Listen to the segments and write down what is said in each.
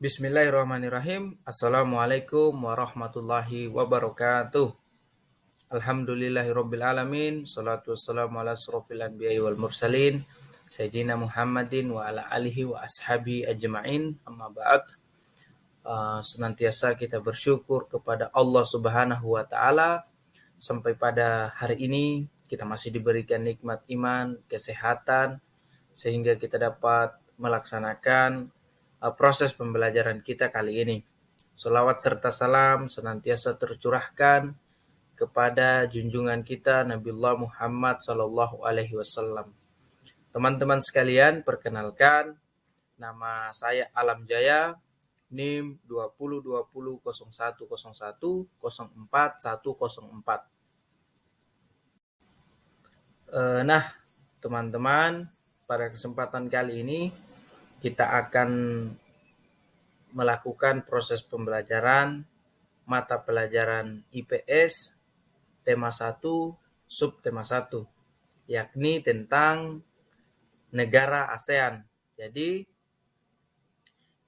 Bismillahirrahmanirrahim. Assalamualaikum warahmatullahi wabarakatuh. Alhamdulillahirrabbilalamin. Salatu wassalamu ala asrofil anbiya'i wal mursalin Sayyidina Muhammadin wa ala alihi wa ashabi ajma'in. Amma ba'd. Senantiasa kita bersyukur kepada Allah subhanahu wa ta'ala. Sampai pada hari ini kita masih diberikan nikmat iman, kesehatan, sehingga kita dapat melaksanakan proses pembelajaran kita kali ini. Selawat serta salam senantiasa tercurahkan kepada junjungan kita Nabiullah Muhammad Sallallahu Alaihi Wasallam. Teman-teman sekalian, perkenalkan, nama saya Alam Jaya, NIM 20200101041104. Nah, teman-teman, pada kesempatan kali ini kita akan melakukan proses pembelajaran mata pelajaran IPS tema 1 subtema 1, yakni tentang negara ASEAN. Jadi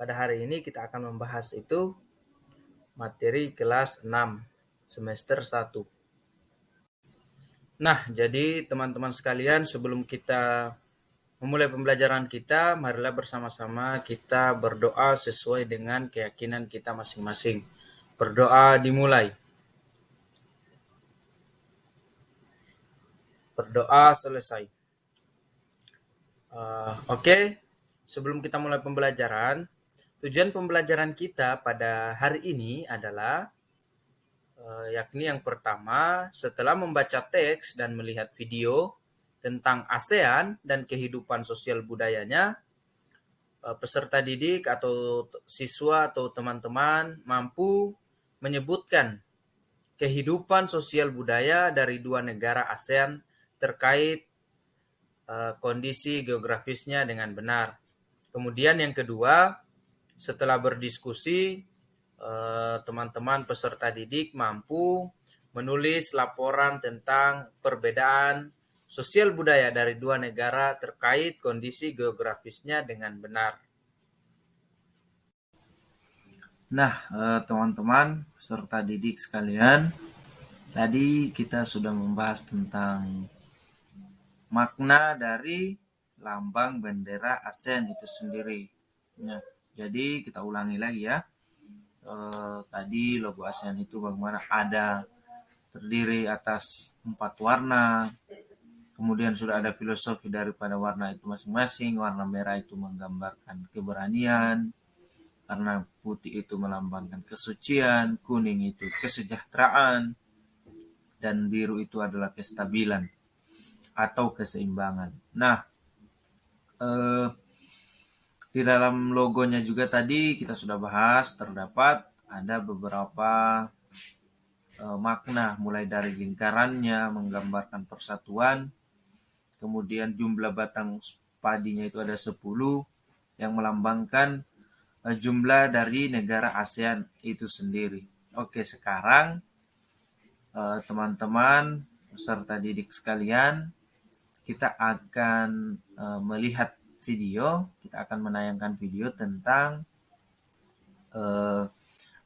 pada hari ini kita akan membahas itu materi kelas 6 semester 1. Nah, jadi teman-teman sekalian, sebelum kita memulai pembelajaran kita, marilah bersama-sama kita berdoa sesuai dengan keyakinan kita masing-masing. Berdoa dimulai. Berdoa selesai. Oke. Sebelum kita mulai pembelajaran, tujuan pembelajaran kita pada hari ini adalah yakni yang pertama, setelah membaca teks dan melihat video tentang ASEAN dan kehidupan sosial budayanya, peserta didik atau siswa atau teman-teman mampu menyebutkan kehidupan sosial budaya dari dua negara ASEAN terkait kondisi geografisnya dengan benar. Kemudian yang kedua, setelah berdiskusi, teman-teman peserta didik mampu menulis laporan tentang perbedaan sosial budaya dari dua negara terkait kondisi geografisnya dengan benar. Nah, teman-teman peserta didik sekalian, tadi kita sudah membahas tentang makna dari lambang bendera ASEAN itu sendiri. Nah, jadi kita ulangi lagi ya. Tadi logo ASEAN itu bagaimana ada terdiri atas 4 warna. Kemudian sudah ada filosofi daripada warna itu masing-masing. Warna merah itu menggambarkan keberanian, warna putih itu melambangkan kesucian, kuning itu kesejahteraan, dan biru itu adalah kestabilan atau keseimbangan. Nah, di dalam logonya juga tadi kita sudah bahas, terdapat ada beberapa makna, mulai dari lingkarannya menggambarkan persatuan, kemudian jumlah batang padinya itu ada 10 yang melambangkan jumlah dari negara ASEAN itu sendiri. Oke, sekarang teman-teman peserta didik sekalian, kita akan melihat video, kita akan menayangkan video tentang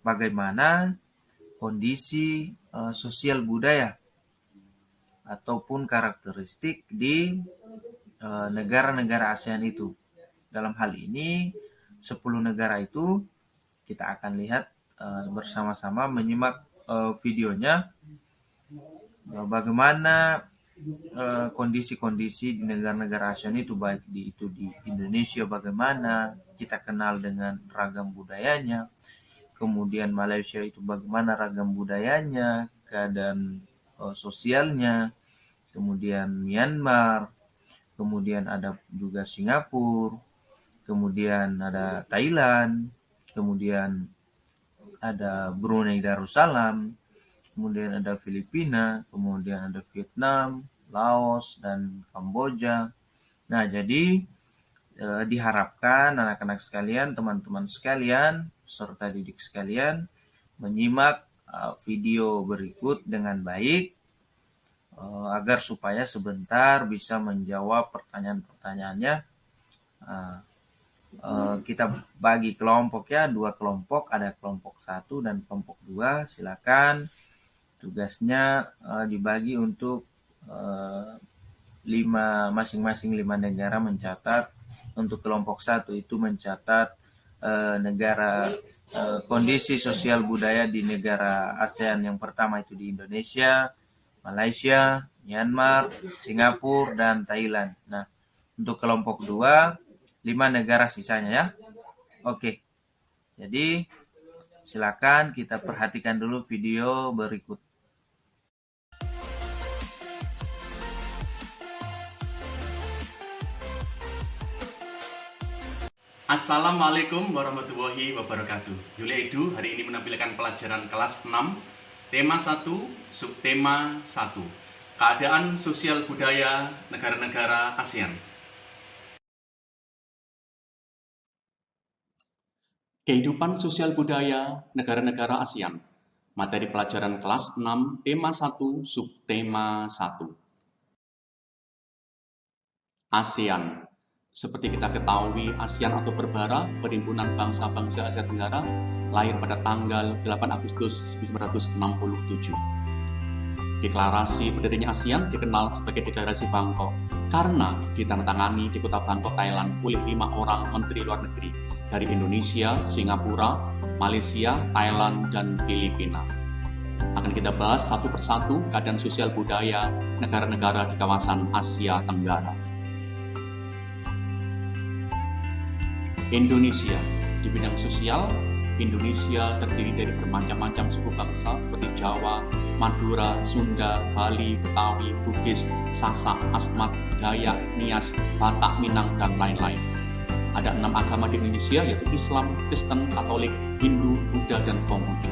bagaimana kondisi sosial budaya ataupun karakteristik di negara-negara ASEAN itu. Dalam hal ini 10 negara itu kita akan lihat bersama-sama, menyimak videonya, bagaimana kondisi-kondisi di negara-negara ASEAN itu, baik di Indonesia bagaimana kita kenal dengan ragam budayanya, kemudian Malaysia itu bagaimana ragam budayanya, keadaan sosialnya, kemudian Myanmar, kemudian ada juga Singapura, kemudian ada Thailand, kemudian ada Brunei Darussalam, kemudian ada Filipina, kemudian ada Vietnam, Laos, dan Kamboja. Nah, jadi diharapkan anak-anak sekalian, teman-teman sekalian, peserta didik sekalian, menyimak video berikut dengan baik, agar supaya sebentar bisa menjawab pertanyaan-pertanyaannya kita bagi kelompok ya, 2 kelompok, ada kelompok 1 dan kelompok 2. Silakan tugasnya dibagi untuk 5 masing-masing 5 negara mencatat. Untuk kelompok 1 itu mencatat negara kondisi sosial budaya di negara ASEAN yang pertama itu di Indonesia, Malaysia, Myanmar, Singapura, dan Thailand. Nah, untuk kelompok 2, 5 negara sisanya ya. Oke, jadi silakan kita perhatikan dulu video berikut. Assalamualaikum warahmatullahi wabarakatuh. Julia Edu hari ini menampilkan pelajaran kelas 6, tema 1, subtema 1, keadaan sosial budaya negara-negara ASEAN. Kehidupan sosial budaya negara-negara ASEAN. Materi pelajaran kelas 6, tema 1, subtema 1. ASEAN. Seperti kita ketahui, ASEAN atau Perbara, Perhimpunan Bangsa-Bangsa Asia Tenggara, lahir pada tanggal 8 Agustus 1967. Deklarasi berdirinya ASEAN dikenal sebagai Deklarasi Bangkok karena ditandatangani di kota Bangkok, Thailand oleh 5 orang menteri luar negeri dari Indonesia, Singapura, Malaysia, Thailand, dan Filipina. Akan kita bahas satu persatu keadaan sosial budaya negara-negara di kawasan Asia Tenggara. Indonesia. Di bidang sosial, Indonesia terdiri dari bermacam-macam suku bangsa seperti Jawa, Madura, Sunda, Bali, Betawi, Bugis, Sasak, Asmat, Dayak, Nias, Batak, Minang, dan lain-lain. Ada 6 agama di Indonesia yaitu Islam, Kristen, Katolik, Hindu, Buddha, dan Konghucu.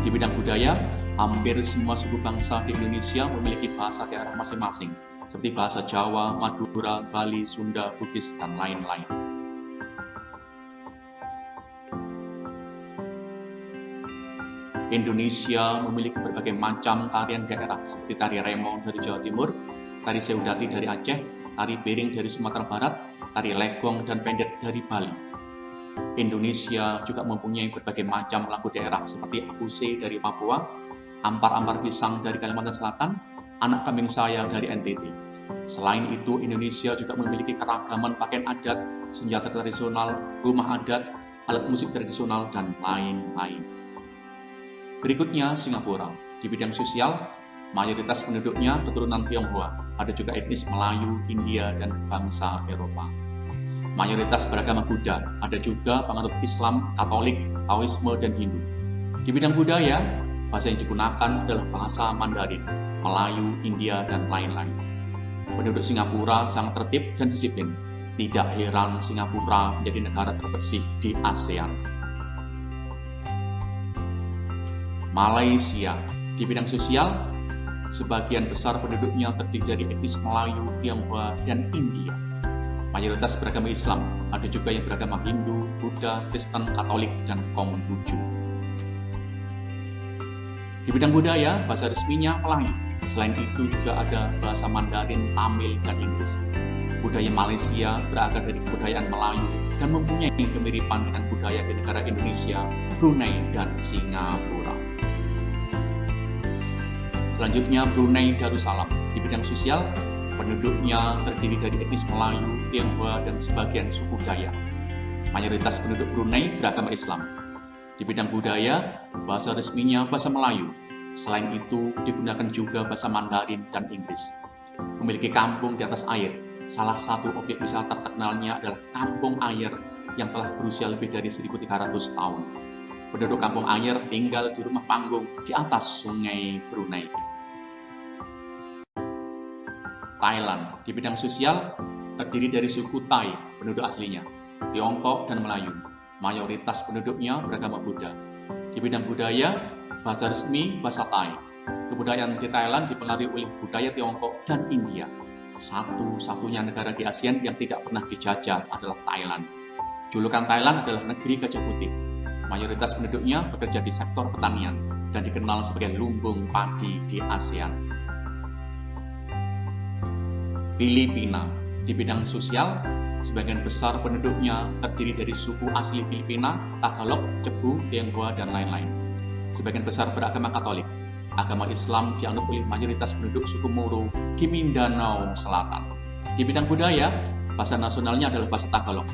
Di bidang budaya, hampir semua suku bangsa di Indonesia memiliki bahasa daerah masing-masing seperti bahasa Jawa, Madura, Bali, Sunda, Bugis, dan lain-lain. Indonesia memiliki berbagai macam tarian daerah seperti tari remo dari Jawa Timur, tari seudati dari Aceh, tari piring dari Sumatera Barat, tari legong dan pendet dari Bali. Indonesia juga mempunyai berbagai macam lagu daerah seperti Akuse dari Papua, Ampar-ampar pisang dari Kalimantan Selatan, Anak kambing saya dari NTT. Selain itu, Indonesia juga memiliki keragaman pakaian adat, senjata tradisional, rumah adat, alat musik tradisional, dan lain-lain. Berikutnya, Singapura. Di bidang sosial, mayoritas penduduknya keturunan Tionghoa. Ada juga etnis Melayu, India, dan bangsa Eropa. Mayoritas beragama Buddha. Ada juga penganut Islam, Katolik, Taoisme, dan Hindu. Di bidang budaya, bahasa yang digunakan adalah bahasa Mandarin, Melayu, India, dan lain-lain. Penduduk Singapura sangat tertib dan disiplin. Tidak heran Singapura menjadi negara terbersih di ASEAN. Malaysia. Di bidang sosial, sebagian besar penduduknya terdiri dari etnis Melayu, Tionghoa, dan India. Mayoritas beragama Islam, ada juga yang beragama Hindu, Buddha, Kristen, Katolik, dan Konghucu. Di bidang budaya, bahasa resminya Melayu. Selain itu juga ada bahasa Mandarin, Tamil, dan Inggris. Budaya Malaysia berakar dari kebudayaan Melayu dan mempunyai kemiripan dengan budaya di negara Indonesia, Brunei, dan Singapura. Selanjutnya, Brunei Darussalam. Di bidang sosial, penduduknya terdiri dari etnis Melayu, Tionghoa, dan sebagian suku Dayak. Mayoritas penduduk Brunei beragama Islam. Di bidang budaya, bahasa resminya bahasa Melayu. Selain itu, digunakan juga bahasa Mandarin dan Inggris. Memiliki kampung di atas air. Salah satu objek wisata terkenalnya adalah Kampung Air yang telah berusia lebih dari 1.300 tahun. Penduduk Kampung Air tinggal di rumah panggung di atas sungai Brunei. Thailand. Di bidang sosial, terdiri dari suku Thai, penduduk aslinya, Tiongkok, dan Melayu. Mayoritas penduduknya beragama Buddha. Di bidang budaya, bahasa resmi bahasa Thai. Kebudayaan di Thailand dipengaruhi oleh budaya Tiongkok dan India. Satu-satunya negara di ASEAN yang tidak pernah dijajah adalah Thailand. Julukan Thailand adalah negeri gajah putih. Mayoritas penduduknya bekerja di sektor pertanian dan dikenal sebagai lumbung padi di ASEAN. Filipina. Di bidang sosial, sebagian besar penduduknya terdiri dari suku asli Filipina, Tagalog, Cebu, Tionghoa, dan lain-lain. Sebagian besar beragama Katolik. Agama Islam dianut oleh mayoritas penduduk suku Moro di Mindanao Selatan. Di bidang budaya, bahasa nasionalnya adalah bahasa Tagalog.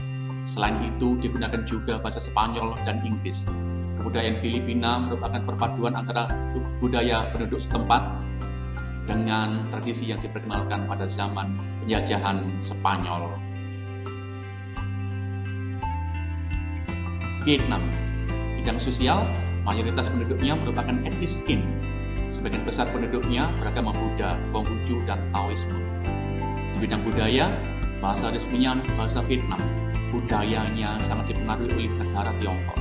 Selain itu, digunakan juga bahasa Spanyol dan Inggris. Kebudayaan Filipina merupakan perpaduan antara budaya penduduk setempat dengan tradisi yang diperkenalkan pada zaman penjajahan Spanyol. Vietnam. Bidang sosial, mayoritas penduduknya merupakan etnis Kinh. Sebagian besar penduduknya beragama Buddha, Konghucu, dan Taoisme. Di bidang budaya, bahasa resminya bahasa Vietnam. Budayanya sangat dipengaruhi oleh negara Tiongkok.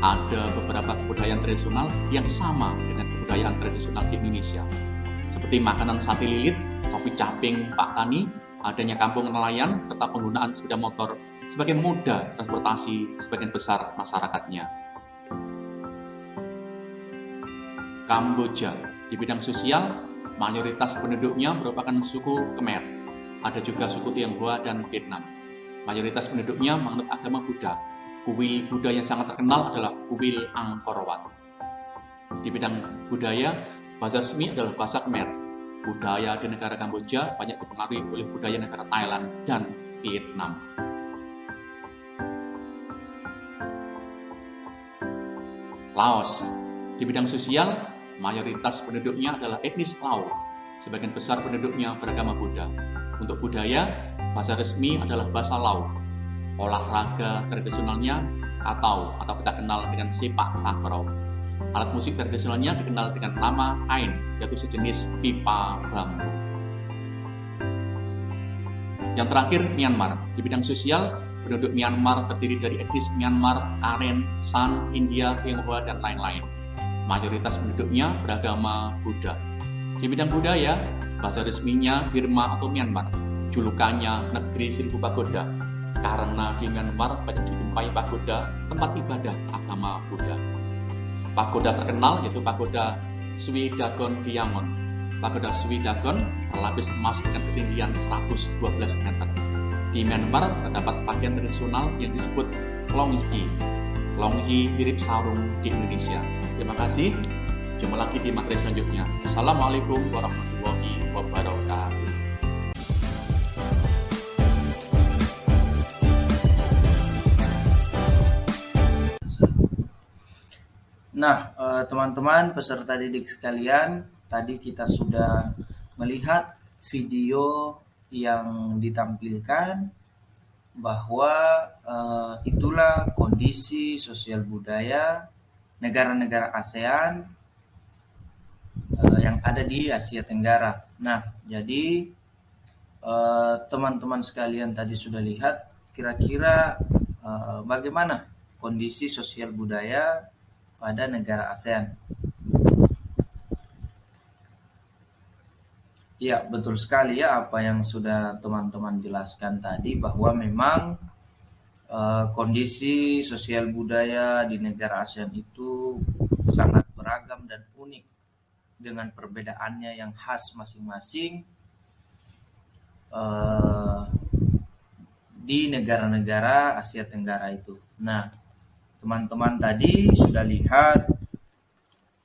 Ada beberapa kebudayaan tradisional yang sama dengan kebudayaan tradisional di Indonesia, seperti makanan sate lilit, kopi caping Pak Tani, adanya kampung nelayan, serta penggunaan sepeda motor sebagai moda transportasi sebagian besar masyarakatnya. Kamboja. Di bidang sosial, mayoritas penduduknya merupakan suku Khmer. Ada juga suku Tionghoa dan Vietnam. Mayoritas penduduknya menganut agama Buddha. Kuil Buddha yang sangat terkenal adalah kuil Angkor Wat. Di bidang budaya, bahasa resmi adalah bahasa Khmer. Budaya di negara Kamboja banyak dipengaruhi oleh budaya negara Thailand dan Vietnam. Laos. Di bidang sosial, mayoritas penduduknya adalah etnis Lao. Sebagian besar penduduknya beragama Buddha. Untuk budaya, bahasa resmi adalah bahasa Lao. Olahraga tradisionalnya Katau atau kita kenal dengan sepak takraw. Alat musik tradisionalnya dikenal dengan nama Ain, yaitu sejenis pipa bambu. Yang terakhir, Myanmar. Di bidang sosial, penduduk Myanmar terdiri dari etnis Myanmar, Karen, San, India, Tionghoa, dan lain-lain. Mayoritas penduduknya beragama Buddha. Di bidang budaya, bahasa resminya Burma atau Myanmar. Julukannya Negeri Seribu Pagoda, karena di Myanmar banyak dijumpai pagoda, tempat ibadah agama Buddha. Pagoda terkenal yaitu Pagoda Sri Dagon di Yangon. Pagoda Sri Dagon berlapis emas dengan ketinggian 112 meter. Di Myanmar terdapat pakaian tradisional yang disebut Longyi. Longyi mirip sarung di Indonesia. Terima kasih. Jumpa lagi di materi selanjutnya. Assalamualaikum warahmatullahi wabarakatuh. Nah, teman-teman peserta didik sekalian, tadi kita sudah melihat video yang ditampilkan bahwa itulah kondisi sosial budaya negara-negara ASEAN yang ada di Asia Tenggara. Nah, jadi teman-teman sekalian tadi sudah lihat kira-kira bagaimana kondisi sosial budaya pada negara ASEAN. Ya, betul sekali ya apa yang sudah teman-teman jelaskan tadi, bahwa memang kondisi sosial budaya di negara ASEAN itu sangat beragam dan unik dengan perbedaannya yang khas masing-masing di negara-negara Asia Tenggara itu. Nah, teman-teman tadi sudah lihat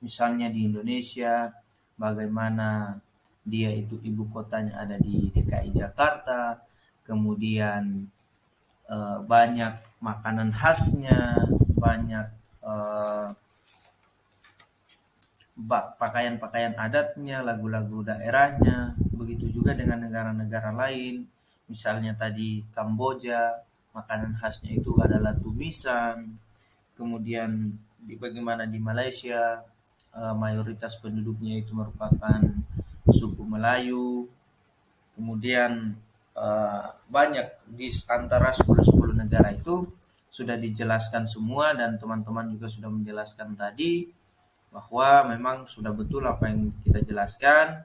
misalnya di Indonesia bagaimana dia itu ibu kotanya ada di DKI Jakarta, kemudian banyak makanan khasnya, banyak pakaian-pakaian adatnya, lagu-lagu daerahnya. Begitu juga dengan negara-negara lain, misalnya tadi Kamboja, makanan khasnya itu adalah tumisan. Kemudian bagaimana di Malaysia, mayoritas penduduknya itu merupakan suku Melayu. Kemudian banyak di antara 10 negara itu sudah dijelaskan semua, dan teman-teman juga sudah menjelaskan tadi bahwa memang sudah betul apa yang kita jelaskan.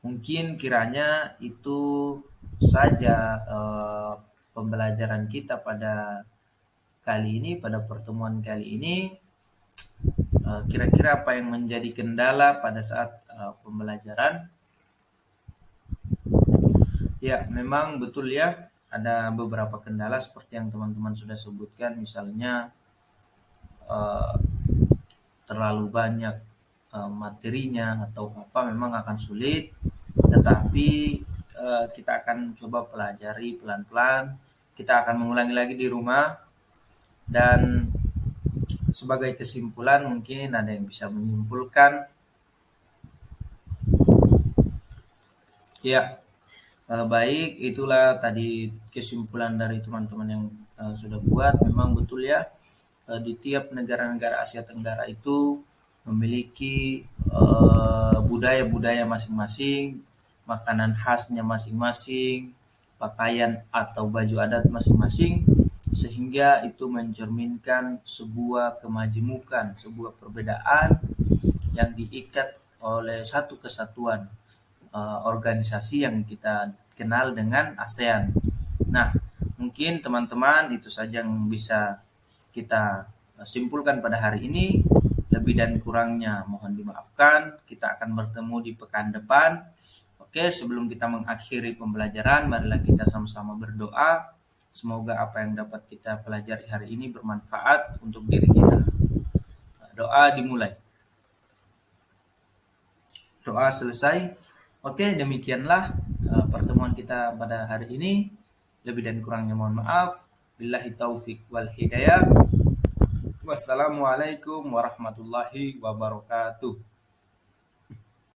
Mungkin kiranya itu saja pembelajaran kita pada kali ini, pada pertemuan kali ini. Kira-kira apa yang menjadi kendala pada saat pembelajaran? Ya, memang betul ya. Ada beberapa kendala seperti yang teman-teman sudah sebutkan, misalnya eh, terlalu banyak materinya atau apa, memang akan sulit. Tetapi kita akan coba pelajari pelan-pelan. Kita akan mengulangi lagi di rumah, dan sebagai kesimpulan mungkin ada yang bisa menyimpulkan. Ya, baik, itulah tadi kesimpulan dari teman-teman yang sudah buat. Memang betul ya, di tiap negara-negara Asia Tenggara itu memiliki budaya-budaya masing-masing, makanan khasnya masing-masing, pakaian atau baju adat masing-masing, sehingga itu mencerminkan sebuah kemajemukan, sebuah perbedaan yang diikat oleh satu kesatuan organisasi yang kita kenal dengan ASEAN. Nah, mungkin teman-teman itu saja yang bisa kita simpulkan pada hari ini. Lebih dan kurangnya mohon dimaafkan. Kita akan bertemu di pekan depan. Oke, sebelum kita mengakhiri pembelajaran, marilah kita sama-sama berdoa. Semoga apa yang dapat kita pelajari hari ini bermanfaat untuk diri kita. Doa dimulai. Doa selesai. Oke, demikianlah pertemuan kita pada hari ini. Lebih dan kurangnya mohon maaf. Billahi taufik wal hidayah. Wassalamualaikum warahmatullahi wabarakatuh.